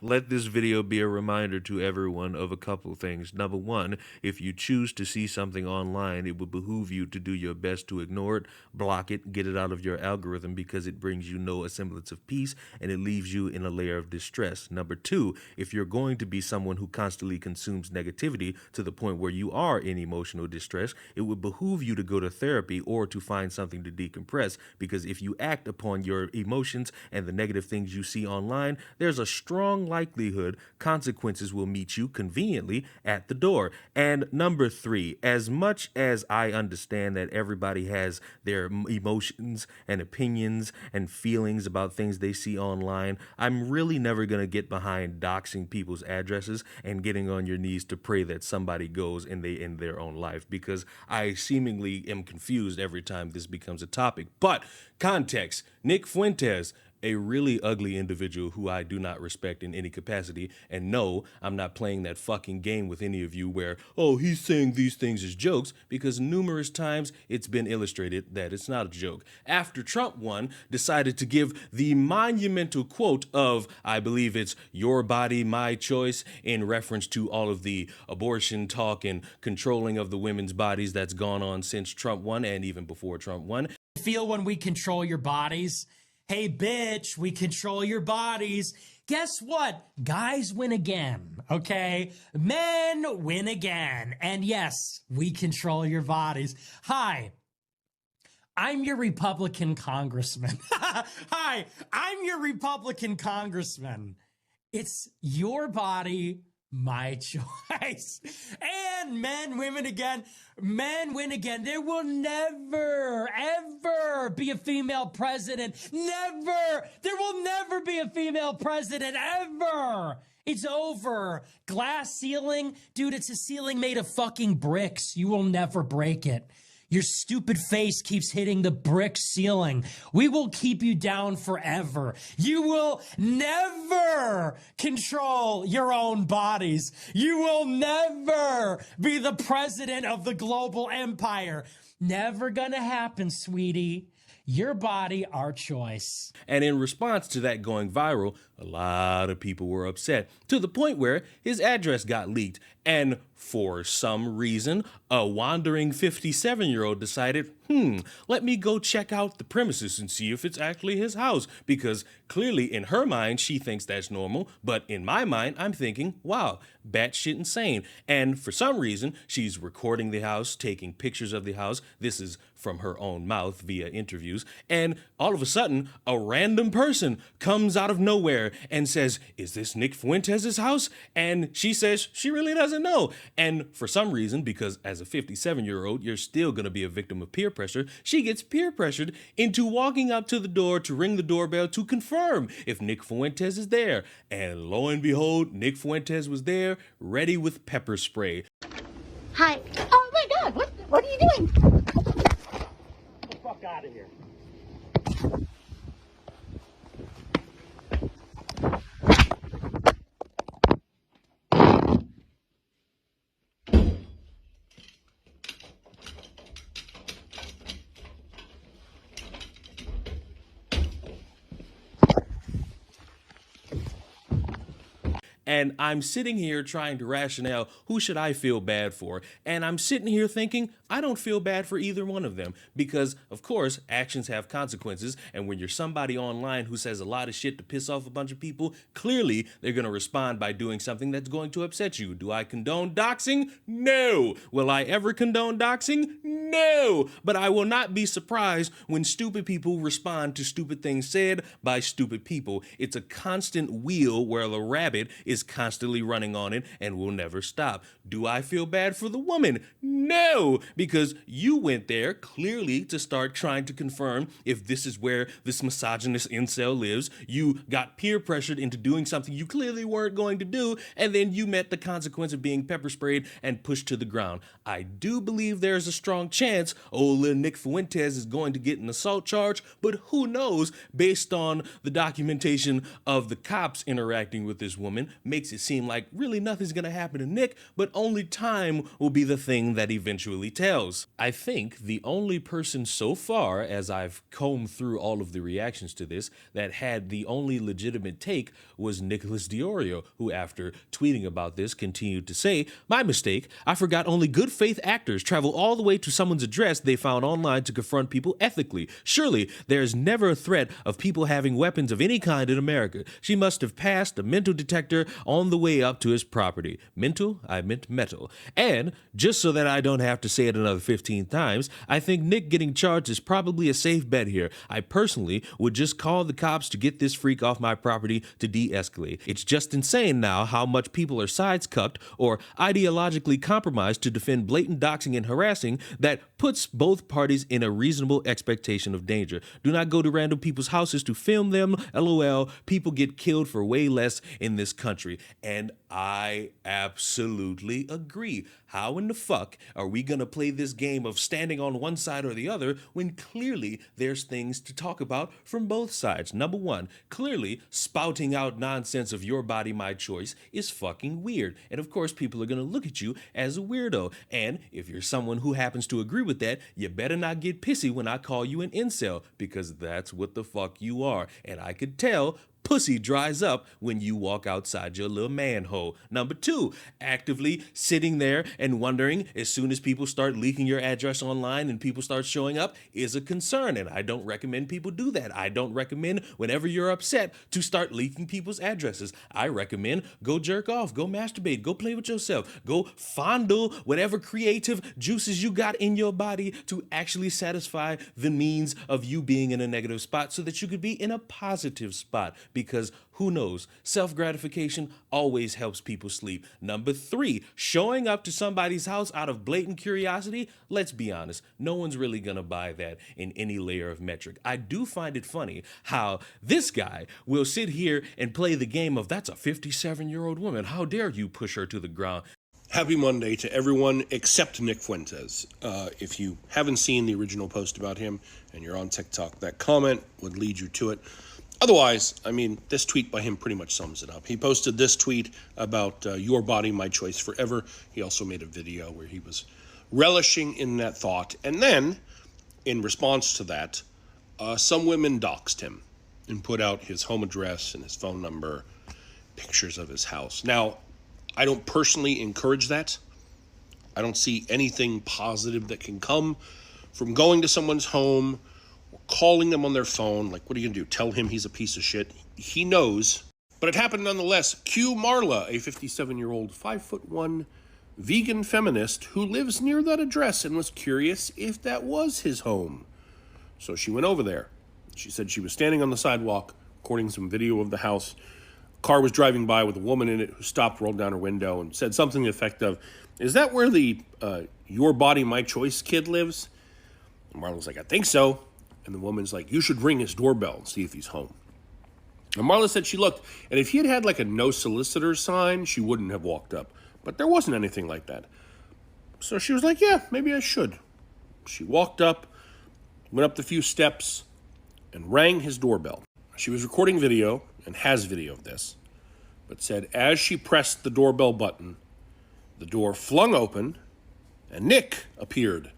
let this video be a reminder to everyone of a couple things. Number one, if you choose to see something online, it would behoove you to do your best to ignore it, block it, get it out of your algorithm because it brings you no semblance of peace and it leaves you in a layer of distress. Number two, if you're going to be someone who constantly consumes negativity to the point where you are in emotional distress, it would behoove you to go to therapy or to find something to decompress, because if you act upon your emotions and the negative things you see online, there's a strong likelihood consequences will meet you conveniently at the door. And number three, as much as I understand that everybody has their emotions and opinions and feelings about things they see online, I'm really never going to get behind doxing people's addresses and getting on your knees to pray that somebody goes and they end their own life, because I seemingly am confused every time this becomes a topic. But context, Nick Fuentes, a really ugly individual who I do not respect in any capacity. And no, I'm not playing that fucking game with any of you where, oh, he's saying these things as jokes, because numerous times it's been illustrated that it's not a joke. After Trump won, decided to give the monumental quote of, I believe it's "your body, my choice," in reference to all of the abortion talk and controlling of the women's bodies that's gone on since Trump won and even before Trump won. Feel when we control your bodies? Hey, bitch, we control your bodies. Guess what? Guys win again, okay? Men win again. And yes, we control your bodies. Hi, I'm your Republican congressman. Hi, I'm your Republican congressman. It's your body, my choice. And men, women again. Men win again. There will never, ever be a female president. Never. There will never be a female president, ever. It's over. Glass ceiling. Dude, it's a ceiling made of fucking bricks. You will never break it. Your stupid face keeps hitting the brick ceiling. We will keep you down forever. You will never control your own bodies. You will never be the president of the global empire. Never gonna happen, sweetie. Your body, our choice. And in response to that going viral, a lot of people were upset, to the point where his address got leaked. And for some reason, a wandering 57-year-old decided, let me go check out the premises and see if it's actually his house. Because clearly in her mind, she thinks that's normal. But in my mind, I'm thinking, wow, batshit insane. And for some reason, she's recording the house, taking pictures of the house. This is from her own mouth via interviews. And all of a sudden, a random person comes out of nowhere and says, is this Nick Fuentes' house? And she says she really doesn't know. And for some reason, because as a 57-year-old, you're still going to be a victim of peer pressure, she gets peer pressured into walking up to the door to ring the doorbell to confirm if Nick Fuentes is there. And lo and behold, Nick Fuentes was there, ready with pepper spray. Hi. Oh my God, what are you doing? Get the fuck out of here. And I'm sitting here trying to rationale, who should I feel bad for? And I'm sitting here thinking, I don't feel bad for either one of them, because of course actions have consequences. And when you're somebody online who says a lot of shit to piss off a bunch of people, clearly they're going to respond by doing something that's going to upset you. Do I condone doxing? No. Will I ever condone doxing? No. But I will not be surprised when stupid people respond to stupid things said by stupid people. It's a constant wheel where the rabbit is constantly running on it and will never stop. Do I feel bad for the woman? No, because you went there clearly to start trying to confirm if this is where this misogynist incel lives. You got peer pressured into doing something you clearly weren't going to do, and then you met the consequence of being pepper sprayed and pushed to the ground. I do believe there's a strong chance old little Nick Fuentes is going to get an assault charge, but who knows based on the documentation of the cops interacting with this woman. makes it seem like really nothing's gonna happen to Nick, but only time will be the thing that eventually tells. I think the only person so far, as I've combed through all of the reactions to this, that had the only legitimate take was Nicholas Diorio, who after tweeting about this continued to say, "My mistake, I forgot only good faith actors travel all the way to someone's address they found online to confront people ethically. Surely there is never a threat of people having weapons of any kind in America. She must have passed a mental detector on the way up to his property." Mental? I meant metal. And just so that I don't have to say it another 15 times, I think Nick getting charged is probably a safe bet here. I personally would just call the cops to get this freak off my property to de-escalate. It's just insane now how much people are sides-cucked or ideologically compromised to defend blatant doxing and harassing that puts both parties in a reasonable expectation of danger. Do not go to random people's houses to film them. LOL, people get killed for way less in this country. And I absolutely agree. How in the fuck are we gonna play this game of standing on one side or the other when clearly there's things to talk about from both sides? Number one, clearly spouting out nonsense of your body, my choice is fucking weird. And of course, people are gonna look at you as a weirdo. And if you're someone who happens to agree with that, you better not get pissy when I call you an incel, because that's what the fuck you are. And I could tell pussy dries up when you walk outside your little manhole. Number two, actively sitting there and wondering as soon as people start leaking your address online and people start showing up is a concern. And I don't recommend people do that. I don't recommend whenever you're upset to start leaking people's addresses. I recommend go jerk off, go masturbate, go play with yourself, go fondle whatever creative juices you got in your body to actually satisfy the means of you being in a negative spot so that you could be in a positive spot. Because who knows, self-gratification always helps people sleep. Number three, showing up to somebody's house out of blatant curiosity. Let's be honest, no one's really gonna buy that in any layer of metric. I do find it funny how this guy will sit here and play the game of "that's a 57-year-old woman, how dare you push her to the ground." Happy Monday to everyone except Nick Fuentes. If you haven't seen the original post about him and you're on TikTok, that comment would lead you to it. Otherwise, I mean, this tweet by him pretty much sums it up. He posted this tweet about your body, my choice forever. He also made a video where he was relishing in that thought. And then, in response to that, some women doxed him and put out his home address and his phone number, pictures of his house. Now, I don't personally encourage that. I don't see anything positive that can come from going to someone's home, calling them on their phone. Like, what are you gonna do? Tell him he's a piece of shit? He knows. But it happened nonetheless. Cue Marla, a 57-year-old, 5'1" vegan feminist who lives near that address and was curious if that was his home. So she went over there. She said she was standing on the sidewalk, recording some video of the house. A car was driving by with a woman in it who stopped, rolled down her window, and said something to the effect of, "Is that where the your body, my choice kid lives?" And Marla was like, "I think so." And the woman's like, "You should ring his doorbell and see if he's home." And Marla said she looked, and if he had had like a no solicitor sign, she wouldn't have walked up. But there wasn't anything like that. So she was like, "Yeah, maybe I should." She walked up, went up the few steps, and rang his doorbell. She was recording video, and has video of this, but said as she pressed the doorbell button, the door flung open, and Nick appeared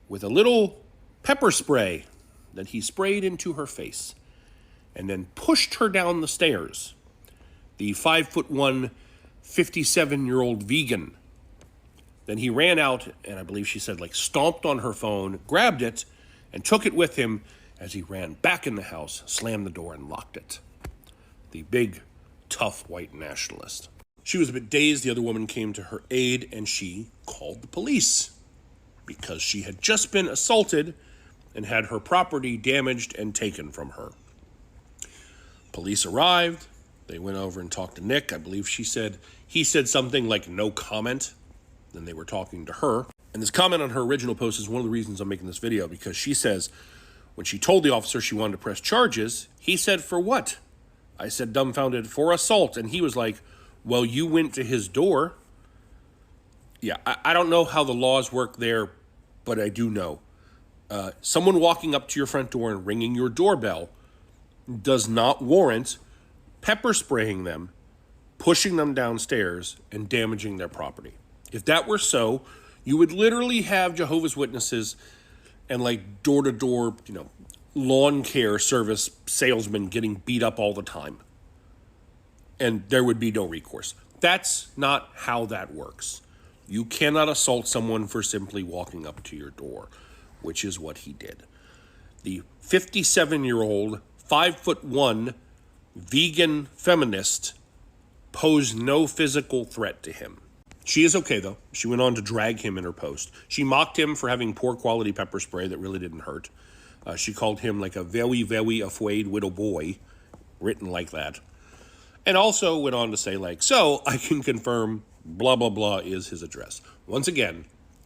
with a little pepper spray that he sprayed into her face and then pushed her down the stairs. The 5'1", 57-year-old vegan. Then he ran out and I believe she said like stomped on her phone, grabbed it, and took it with him as he ran back in the house, slammed the door, and locked it. The big, tough white nationalist. She was a bit dazed. The other woman came to her aid and she called the police because she had just been assaulted and had her property damaged and taken from her. Police arrived. They went over and talked to Nick. I believe he said something like no comment. Then they were talking to her. And this comment on her original post is one of the reasons I'm making this video, because she says when she told the officer she wanted to press charges, he said, "For what?" I said, dumbfounded, "For assault." And he was like, "Well, you went to his door." Yeah, I don't know how the laws work there, but I do know. Someone walking up to your front door and ringing your doorbell does not warrant pepper spraying them pushing them downstairs and damaging their property. If that were so, you would literally have Jehovah's Witnesses and like door-to-door, lawn care service salesmen getting beat up all the time. And there would be no recourse. That's not how that works. You cannot assault someone for simply walking up to your door, which is what he did. The 57-year-old, 5'1" vegan feminist posed no physical threat to him. She is okay, though. She went on to drag him in her post. She mocked him for having poor quality pepper spray that really didn't hurt. She called him like a very, very afraid little boy, written like that. And also went on to say, so I can confirm blah, blah, blah is his address. Once again,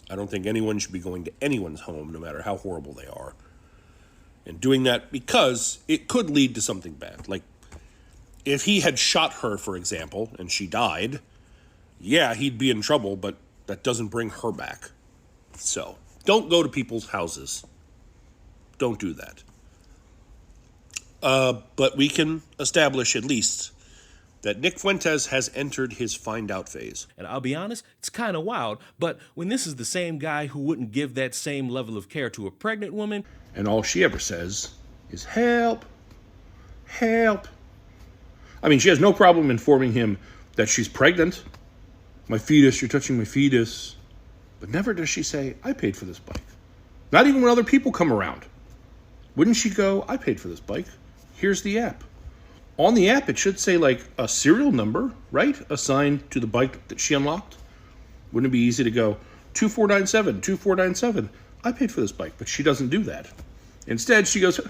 I don't think anyone should be going to anyone's home, no matter how horrible they are. And doing that because it could lead to something bad. Like, if he had shot her, for example, and she died, yeah, he'd be in trouble, but that doesn't bring her back. So, don't go to people's houses. Don't do that. But we can establish at least that Nick Fuentes has entered his find out phase. And I'll be honest, it's kind of wild, but when this is the same guy who wouldn't give that same level of care to a pregnant woman, and all she ever says is, help, help. I mean, she has no problem informing him that she's pregnant. My fetus, you're touching my fetus. But never does she say, I paid for this bike. Not even when other people come around. Wouldn't she go, I paid for this bike. Here's the app. On the app, it should say a serial number, right? Assigned to the bike that she unlocked. Wouldn't it be easy to go, 2497, 2497. I paid for this bike, but she doesn't do that. Instead, she goes,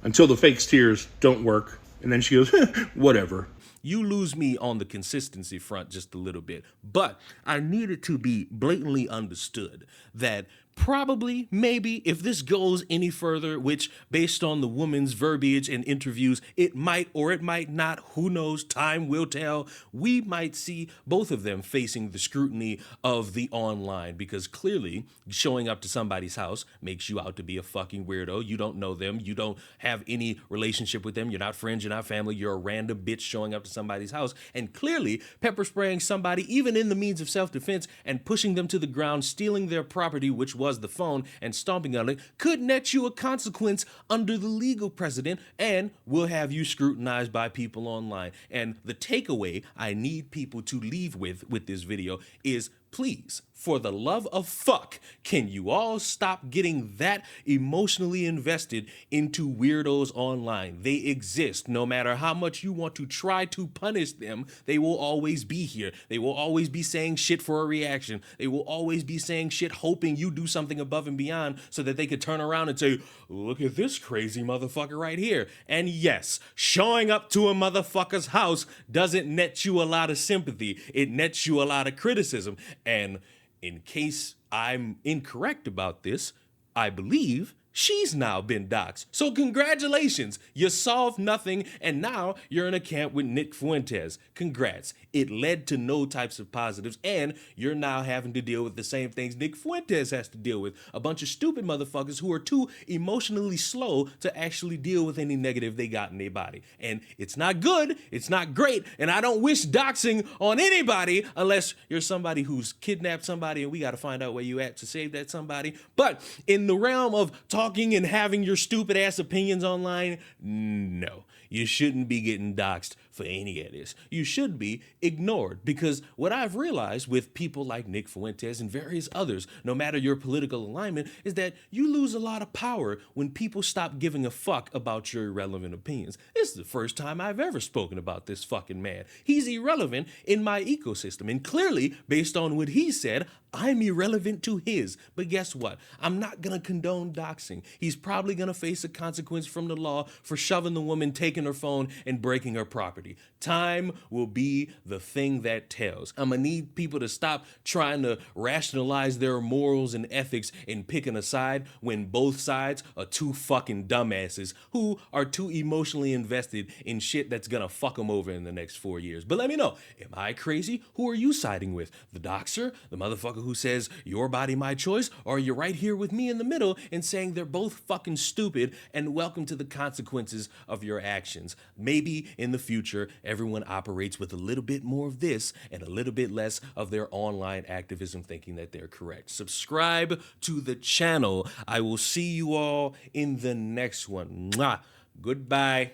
until the fake tears don't work. And then she goes, whatever. You lose me on the consistency front just a little bit. But I need it to be blatantly understood that probably, maybe, if this goes any further, which based on the woman's verbiage and interviews, it might or it might not, who knows, time will tell, we might see both of them facing the scrutiny of the online, because clearly showing up to somebody's house makes you out to be a fucking weirdo. You don't know them. You don't have any relationship with them. You're not friends. You're not family. You're a random bitch showing up to somebody's house. And clearly pepper spraying somebody, even in the means of self-defense, and pushing them to the ground, stealing their property, which was the phone, and stomping on it, could net you a consequence under the legal precedent and will have you scrutinized by people online. And the takeaway I need people to leave with this video is, please, for the love of fuck, can you all stop getting that emotionally invested into weirdos online? They exist. No matter how much you want to try to punish them, they will always be here. They will always be saying shit for a reaction. They will always be saying shit hoping you do something above and beyond so that they could turn around and say, look at this crazy motherfucker right here. And yes, showing up to a motherfucker's house doesn't net you a lot of sympathy. It nets you a lot of criticism. And in case I'm incorrect about this, I believe she's now been doxxed. So congratulations, you solved nothing, and now you're in a camp with Nick Fuentes. Congrats. It led to no types of positives, and you're now having to deal with the same things Nick Fuentes has to deal with. A bunch of stupid motherfuckers who are too emotionally slow to actually deal with any negative they got in their body. And it's not good, it's not great, and I don't wish doxing on anybody unless you're somebody who's kidnapped somebody and we gotta find out where you at to save that somebody. But in the realm of talking and having your stupid ass opinions online, no. You shouldn't be getting doxxed for any of this. You should be ignored, because what I've realized with people like Nick Fuentes and various others, no matter your political alignment, is that you lose a lot of power when people stop giving a fuck about your irrelevant opinions. This is the first time I've ever spoken about this fucking man. He's irrelevant in my ecosystem, and clearly, based on what he said, I'm irrelevant to his. But guess what? I'm not gonna condone doxing. He's probably gonna face a consequence from the law for shoving the woman, taking her phone, and breaking her property. Time will be the thing that tells. I'm gonna need people to stop trying to rationalize their morals and ethics and picking a side when both sides are two fucking dumbasses who are too emotionally invested in shit that's gonna fuck them over in the next 4 years. But let me know, am I crazy? Who are you siding with? The doxer? The motherfucker who says your body, my choice? Or are you right here with me in the middle and saying there they're both fucking stupid, and welcome to the consequences of your actions. Maybe in the future, everyone operates with a little bit more of this and a little bit less of their online activism thinking that they're correct. Subscribe to the channel. I will see you all in the next one. Mwah. Goodbye.